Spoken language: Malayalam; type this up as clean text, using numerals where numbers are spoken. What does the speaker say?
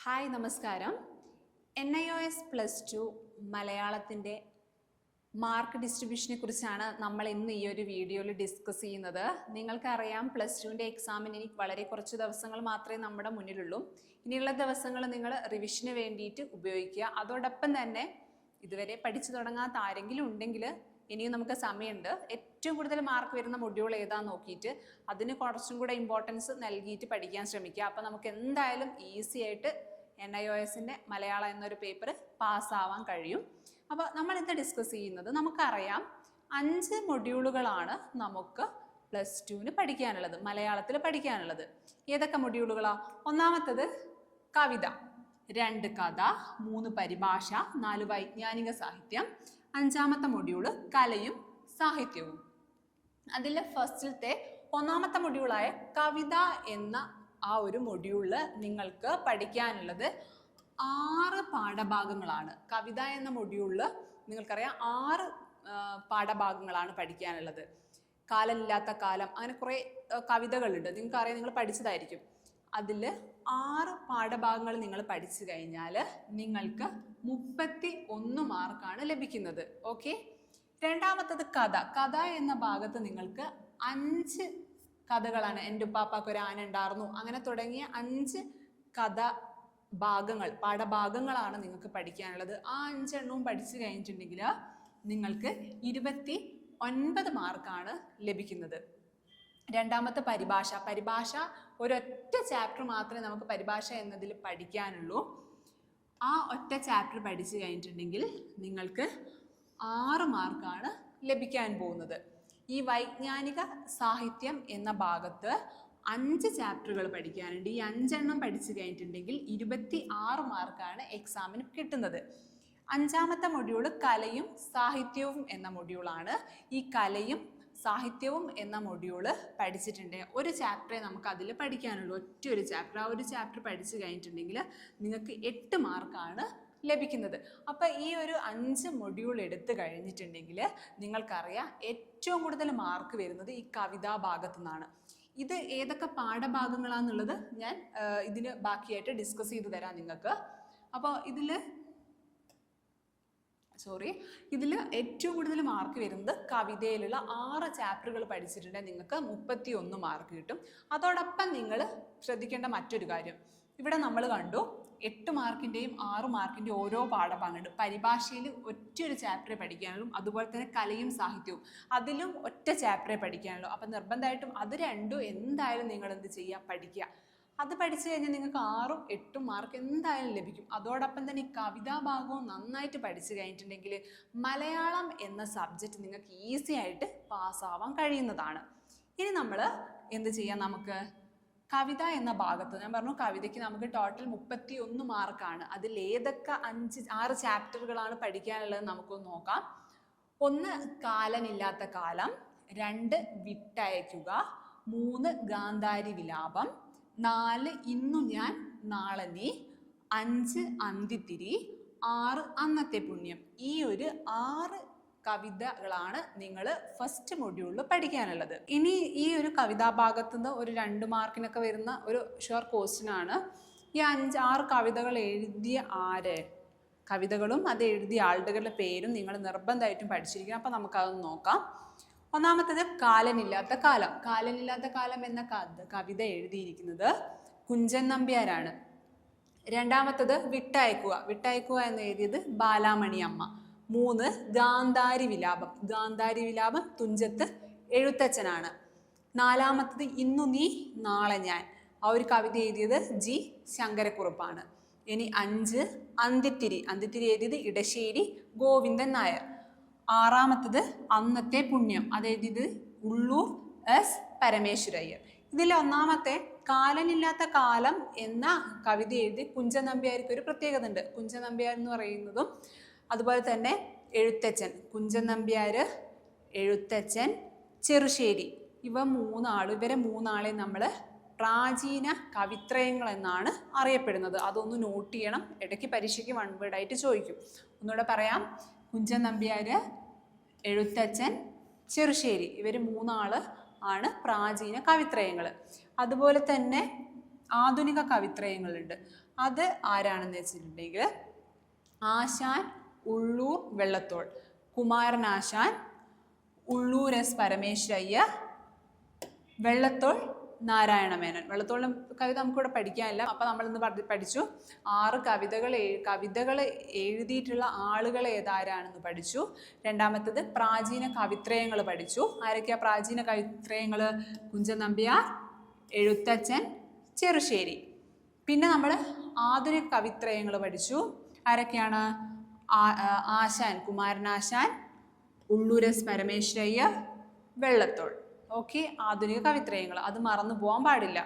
ഹായ് നമസ്കാരം. NIOS +2 മലയാളത്തിൻ്റെ മാർക്ക് ഡിസ്ട്രിബ്യൂഷനെ കുറിച്ചാണ് നമ്മൾ ഇന്ന് ഈ ഒരു വീഡിയോയിൽ ഡിസ്കസ് ചെയ്യുന്നത്. നിങ്ങൾക്കറിയാം +2ൻ്റെ എക്സാമിന് ഇനി വളരെ കുറച്ച് ദിവസങ്ങൾ മാത്രമേ നമ്മുടെ മുന്നിലുള്ളൂ. ഇനിയുള്ള ദിവസങ്ങൾ നിങ്ങൾ റിവിഷന് വേണ്ടിയിട്ട് ഉപയോഗിക്കുക. അതോടൊപ്പം തന്നെ ഇതുവരെ പഠിച്ചു തുടങ്ങാത്ത ആരെങ്കിലും ഉണ്ടെങ്കിൽ ഇനിയും നമുക്ക് സമയമുണ്ട്. ഏറ്റവും കൂടുതൽ മാർക്ക് വരുന്ന മൊഡ്യൂൾ ഏതാന്ന് നോക്കിയിട്ട് അതിന് കുറച്ചും കൂടെ ഇമ്പോർട്ടൻസ് നൽകിയിട്ട് പഠിക്കാൻ ശ്രമിക്കുക. അപ്പോൾ നമുക്ക് എന്തായാലും ഈസി ആയിട്ട് NIOSൻ്റെ മലയാളം എന്നൊരു പേപ്പർ പാസ്സാവാൻ കഴിയും. അപ്പോൾ നമ്മൾ ഇന്ന് ഡിസ്കസ് ചെയ്യുന്നത്, നമുക്കറിയാം 5 മൊഡ്യൂളുകളാണ് നമുക്ക് +2ന് പഠിക്കാനുള്ളത്, മലയാളത്തിൽ പഠിക്കാനുള്ളത്. ഏതൊക്കെ മൊഡ്യൂളുകളാണ്? ഒന്നാമത്തത് കവിത, 2 കഥ, 3 പരിഭാഷ, 4 വൈജ്ഞാനിക സാഹിത്യം. 5ാമത്തെ മൊഡ്യൂള് കലയും സാഹിത്യവും. അതിൽ ഫസ്റ്റിലത്തെ ഒന്നാമത്തെ മൊഡ്യൂളായ കവിത എന്ന ആ ഒരു മൊഡ്യൂളിൽ നിങ്ങൾക്ക് പഠിക്കാനുള്ളത് 6 പാഠഭാഗങ്ങളാണ്. കവിത എന്ന മൊഡ്യൂളിൽ നിങ്ങൾക്കറിയാം 6 പാഠഭാഗങ്ങളാണ് പഠിക്കാനുള്ളത്. കാലമില്ലാത്ത കാലം, അങ്ങനെ കുറേ കവിതകളുണ്ട്, നിങ്ങൾക്കറിയാം, നിങ്ങൾ പഠിച്ചതായിരിക്കും. അതിൽ 6 പാഠഭാഗങ്ങൾ നിങ്ങൾ പഠിച്ചു കഴിഞ്ഞാൽ നിങ്ങൾക്ക് 31 മാർക്കാണ് ലഭിക്കുന്നത്. ഓക്കെ. രണ്ടാമത്തത് കഥ. കഥ എന്ന ഭാഗത്ത് നിങ്ങൾക്ക് 5 കഥകളാണ്. എൻ്റെ ഉപ്പാപ്പാക്ക് ഒരു ആന ഉണ്ടായിരുന്നു, അങ്ങനെ തുടങ്ങിയ 5 കഥ ഭാഗങ്ങൾ, പാഠഭാഗങ്ങളാണ് നിങ്ങൾക്ക് പഠിക്കാനുള്ളത്. ആ 5 എണ്ണവും പഠിച്ചു കഴിഞ്ഞിട്ടുണ്ടെങ്കിൽ നിങ്ങൾക്ക് 29 മാർക്കാണ് ലഭിക്കുന്നത്. രണ്ടാമത്തെ പരിഭാഷ. പരിഭാഷ ഒരൊറ്റ ചാപ്റ്റർ മാത്രമേ നമുക്ക് പരിഭാഷ എന്നതിൽ പഠിക്കാനുള്ളൂ. ആ ഒറ്റ ചാപ്റ്റർ പഠിച്ചു കഴിഞ്ഞിട്ടുണ്ടെങ്കിൽ നിങ്ങൾക്ക് 6 മാർക്കാണ് ലഭിക്കാൻ പോകുന്നത്. ഈ വൈജ്ഞാനിക സാഹിത്യം എന്ന ഭാഗത്ത് 5 ചാപ്റ്ററുകൾ പഠിക്കാനുണ്ട്. ഈ 5 എണ്ണം പഠിച്ചു കഴിഞ്ഞിട്ടുണ്ടെങ്കിൽ 26 മാർക്കാണ് എക്സാമിന് കിട്ടുന്നത്. 5ാമത്തെ മൊഡ്യൂള് കലയും സാഹിത്യവും എന്ന മൊഡ്യൂളാണ്. ഈ കലയും സാഹിത്യവും എന്ന മൊഡ്യൂള് പഠിച്ചിട്ടുണ്ട്. ഒരു ചാപ്റ്ററേ നമുക്ക് അതിൽ പഠിക്കാനുള്ളൂ, ഒറ്റ ഒരു ചാപ്റ്റർ. ആ ഒരു ചാപ്റ്റർ പഠിച്ചു കഴിഞ്ഞിട്ടുണ്ടെങ്കിൽ നിങ്ങൾക്ക് 8 മാർക്കാണ് ലഭിക്കുന്നത്. അപ്പോൾ ഈ ഒരു 5 മൊഡ്യൂൾ എടുത്തു കഴിഞ്ഞിട്ടുണ്ടെങ്കിൽ നിങ്ങൾക്കറിയാം ഏറ്റവും കൂടുതൽ മാർക്ക് വരുന്നത് ഈ കവിതാ ഭാഗത്തു നിന്നാണ്. ഇത് ഏതൊക്കെ പാഠഭാഗങ്ങളാണെന്നുള്ളത് ഞാൻ ഇതിന് ബാക്കിയായിട്ട് ഡിസ്കസ് ചെയ്ത് തരാം നിങ്ങൾക്ക്. അപ്പോൾ ഇതിൽ ഏറ്റവും കൂടുതൽ മാർക്ക് വരുന്നത് കവിതയിലുള്ള 6 ചാപ്റ്ററുകൾ പഠിച്ചിട്ടുണ്ടെങ്കിൽ നിങ്ങൾക്ക് 31 മാർക്ക് കിട്ടും. അതോടൊപ്പം നിങ്ങൾ ശ്രദ്ധിക്കേണ്ട മറ്റൊരു കാര്യം, ഇവിടെ നമ്മൾ കണ്ടു 8 മാർക്കിൻ്റെയും 6 മാർക്കിൻ്റെയും ഓരോ പാഠഭാഗമുണ്ട്. പരിഭാഷയിൽ ഒറ്റൊരു ചാപ്റ്ററെ പഠിക്കാനുള്ളൂ, അതുപോലെ തന്നെ കലയും സാഹിത്യവും അതിലും ഒറ്റ ചാപ്റ്ററെ പഠിക്കാനുള്ളൂ. അപ്പം നിർബന്ധമായിട്ടും അത് രണ്ടും എന്തായാലും നിങ്ങൾ എന്ത് ചെയ്യുക, പഠിക്കുക. അത് പഠിച്ചു കഴിഞ്ഞാൽ നിങ്ങൾക്ക് 6ഉം 8ഉം മാർക്ക് എന്തായാലും ലഭിക്കും. അതോടൊപ്പം തന്നെ ഈ കവിതാ ഭാഗവും നന്നായിട്ട് പഠിച്ചു കഴിഞ്ഞിട്ടുണ്ടെങ്കിൽ മലയാളം എന്ന സബ്ജക്റ്റ് നിങ്ങൾക്ക് ഈസി ആയിട്ട് പാസ്സാവാൻ കഴിയുന്നതാണ്. ഇനി നമ്മൾ എന്ത് ചെയ്യാം, നമുക്ക് കവിത എന്ന ഭാഗത്ത് ഞാൻ പറഞ്ഞു, കവിതയ്ക്ക് നമുക്ക് ടോട്ടൽ 31 മാർക്കാണ്. അതിൽ ഏതൊക്കെ 6 ചാപ്റ്ററുകളാണ് പഠിക്കാനുള്ളത് നമുക്കൊന്ന് നോക്കാം. 1 കാലനില്ലാത്ത കാലം, 2 വിട്ടയക്കുക, 3 ഗാന്ധാരി വിലാപം, 4 ഇന്നു ഞാൻ നാളെ നീ, 5 അന്തിത്തിരി, 6 അന്നത്തെ പുണ്യം. ഈ ഒരു 6 കവിതകളാണ് നിങ്ങൾ ഫസ്റ്റ് മൊഡ്യൂളിൽ പഠിക്കാനുള്ളത്. ഇനി ഈ ഒരു കവിതാ ഭാഗത്തു നിന്ന് ഒരു 2 മാർക്കിനൊക്കെ വരുന്ന ഒരു ഷുവർ ക്വസ്റ്റ്യനാണ്, ഈ 5-6 കവിതകൾ എഴുതിയ കവിതകളും അത് എഴുതിയ ആളുകളുടെ പേരും നിങ്ങൾ നിർബന്ധമായിട്ടും പഠിച്ചിരിക്കണം. അപ്പം നമുക്കതൊന്ന് നോക്കാം. ഒന്നാമത്തേത് കാലനില്ലാത്ത കാലം. കാലനില്ലാത്ത കാലം എന്ന കവിത എഴുതിയിരിക്കുന്നത് കുഞ്ചൻ നമ്പ്യാരാണ്. രണ്ടാമത്തത് വിട്ടയക്കുക. വിട്ടയക്കുക എന്ന് എഴുതിയത് ബാലാമണി അമ്മ. 3 ഗാന്ധാരി വിലാപം. ഗാന്ധാരി വിലാപം തുഞ്ചത്ത് എഴുത്തച്ഛനാണ്. 4ാമത്തത് ഇന്നു നീ നാളെ ഞാൻ. ആ ഒരു കവിത എഴുതിയത് G ശങ്കരക്കുറുപ്പാണ്. ഇനി 5 അന്തിത്തിരി. അന്തിത്തിരി എഴുതിയത് ഇടശ്ശേരി ഗോവിന്ദൻ നായർ. 6ാമത്തത് അന്നത്തെ പുണ്യം. അത് എഴുതിയത് ഉള്ളൂർ S പരമേശ്വരയ്യർ. ഇതിൽ ഒന്നാമത്തെ കാലനില്ലാത്ത കാലം എന്ന കവിത എഴുതി കുഞ്ചൻ നമ്പ്യാർക്ക് ഒരു പ്രത്യേകത ഉണ്ട്. കുഞ്ചൻ നമ്പ്യാർ എന്ന് പറയുന്നതും അതുപോലെ തന്നെ എഴുത്തച്ഛൻ, കുഞ്ചൻ നമ്പ്യാർ, എഴുത്തച്ഛൻ, ചെറുശ്ശേരി, ഇവരെ മൂന്നാളെ നമ്മൾ പ്രാചീന കവിത്രയങ്ങൾ എന്നാണ് അറിയപ്പെടുന്നത്. അതൊന്ന് നോട്ട് ചെയ്യണം, ഇടയ്ക്ക് പരീക്ഷയ്ക്ക് 1 വേർഡായിട്ട് ചോദിക്കും. ഒന്നുകൂടെ പറയാം, കുഞ്ചൻ നമ്പ്യാർ, എഴുത്തച്ഛൻ, ചെറുശ്ശേരി, ഇവർ 3 ആണ് പ്രാചീന കവിത്രയങ്ങൾ. അതുപോലെ തന്നെ ആധുനിക കവിത്രയങ്ങളുണ്ട്. അത് ആരാണെന്ന് വെച്ചിട്ടുണ്ടെങ്കിൽ ആശാൻ ഉള്ളൂർ വെള്ളത്തോൾ, കുമാരനാശാൻ, ഉള്ളൂർ എസ് പരമേശ്വരയ്യർ, വെള്ളത്തോൾ നാരായണ മേനോൻ. വെള്ളത്തോളിൻ്റെ കവിത നമുക്കിവിടെ പഠിക്കാനില്ല. അപ്പം നമ്മളിന്ന് പഠിച്ചു 6 കവിതകൾ എഴുതിയിട്ടുള്ള ആളുകൾ ഏതാരാണെന്ന് പഠിച്ചു. രണ്ടാമത്തത് പ്രാചീന കവിത്രയങ്ങൾ പഠിച്ചു. ആരൊക്കെയാ പ്രാചീന കവിത്രയങ്ങൾ? കുഞ്ചൻ നമ്പ്യാർ, എഴുത്തച്ഛൻ, ചെറുശ്ശേരി. പിന്നെ നമ്മൾ ആധുനിക കവിത്രയങ്ങൾ പഠിച്ചു. ആരൊക്കെയാണ്? ആശാൻ, കുമാരനാശാൻ, ഉള്ളൂർ എസ് പരമേശ്വരയ്യർ, വെള്ളത്തോൾ. ഓക്കെ, ആധുനിക കവിത്രയങ്ങൾ അത് മറന്നു പോകാൻ പാടില്ല.